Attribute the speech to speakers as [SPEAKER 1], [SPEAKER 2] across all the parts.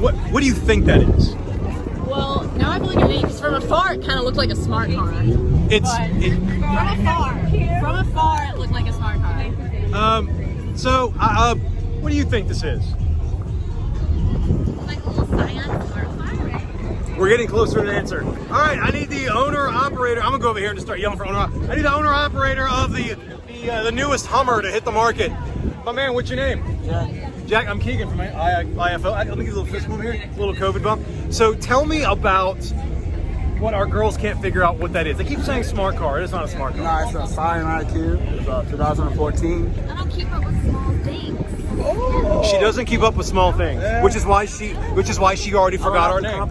[SPEAKER 1] What do you think that is?
[SPEAKER 2] Well, now I believe it because from afar it kind of looked like a smart car. From afar it looked like a smart car.
[SPEAKER 1] So what do you think this is?
[SPEAKER 2] Like a little Scion smart car, right?
[SPEAKER 1] We're getting closer to the answer. All right, I need the owner-operator. I'm gonna go over here and just start yelling for owner. I need the owner-operator of the newest Hummer to hit the market. My man, what's your name? Jack, I'm Keegan from IFO. Let me give you a little fist bump here, a little COVID bump. So tell me about what our girls can't figure out what that is. They keep saying smart car. It is not a smart car.
[SPEAKER 3] No, it's a Scion IQ. It's a 2014.
[SPEAKER 2] I don't keep up with small things.
[SPEAKER 1] Oh. She doesn't keep up with small things, which is why she already forgot our name.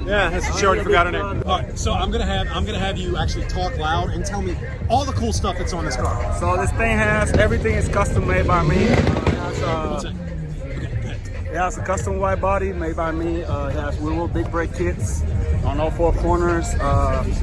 [SPEAKER 1] Yeah, she already forgot her name. All right, so I'm gonna have you actually talk loud and tell me all the cool stuff that's on this car.
[SPEAKER 3] So this thing has everything is custom made by me. It has a custom wide body made by me. It has little big brake kits on all four corners.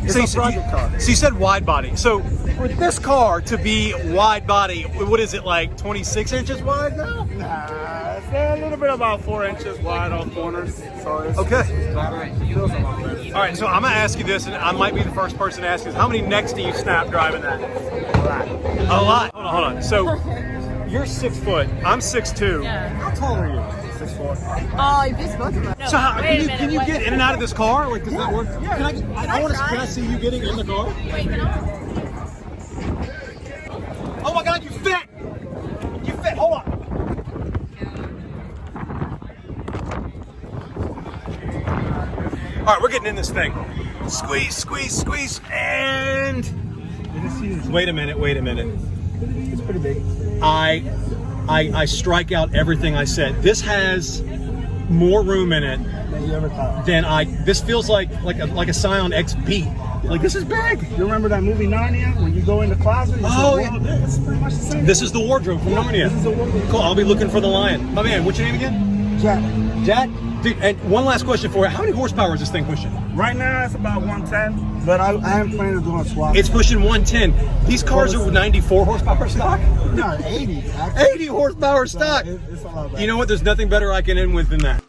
[SPEAKER 3] It's a project car.
[SPEAKER 1] So you said wide body. So for this car to be wide body, what is it, like 26 inches wide now?
[SPEAKER 3] Nah, it's a little bit about 4 inches wide on corners. So it's
[SPEAKER 1] okay.
[SPEAKER 3] Feels a lot better.
[SPEAKER 1] All right, so I'm gonna ask you this, and I might be the first person to ask you this. How many necks do you snap driving that? A lot. Hold on. So you're 6 foot. I'm 6'2".
[SPEAKER 2] Yeah.
[SPEAKER 1] How tall are you?
[SPEAKER 3] 6'4".
[SPEAKER 2] Oh, you beat both of us. No,
[SPEAKER 1] So how,
[SPEAKER 2] wait
[SPEAKER 1] can you get in and out of this car? Like, does that work?
[SPEAKER 3] Yeah.
[SPEAKER 1] Can I see you getting in the car?
[SPEAKER 2] Wait, can I?
[SPEAKER 1] Oh my God, you fit! You fit. Hold on. All right, we're getting in this thing. Squeeze, squeeze, squeeze, and wait a minute.
[SPEAKER 3] It's pretty big.
[SPEAKER 1] I strike out everything I said. This has more room in it
[SPEAKER 3] Than you ever thought.
[SPEAKER 1] than this feels like a Scion XB. Like, this is big.
[SPEAKER 3] You remember that movie Narnia when you go in the closet?
[SPEAKER 1] Oh, yeah.
[SPEAKER 3] It's pretty much the same.
[SPEAKER 1] This is the wardrobe from Narnia.
[SPEAKER 3] This is the wardrobe.
[SPEAKER 1] Cool. I'll be looking for the lion. My man, what's your name again?
[SPEAKER 3] Jack.
[SPEAKER 1] Dude, and one last question for you. How many horsepower is this thing pushing?
[SPEAKER 3] Right now it's about 110, but I am planning to do a swap.
[SPEAKER 1] It's pushing 110. These cars are 94 horsepower stock.
[SPEAKER 3] No, 80. Actually.
[SPEAKER 1] 80 horsepower stock.
[SPEAKER 3] It's a lot better.
[SPEAKER 1] You know what? There's nothing better I can end with than that.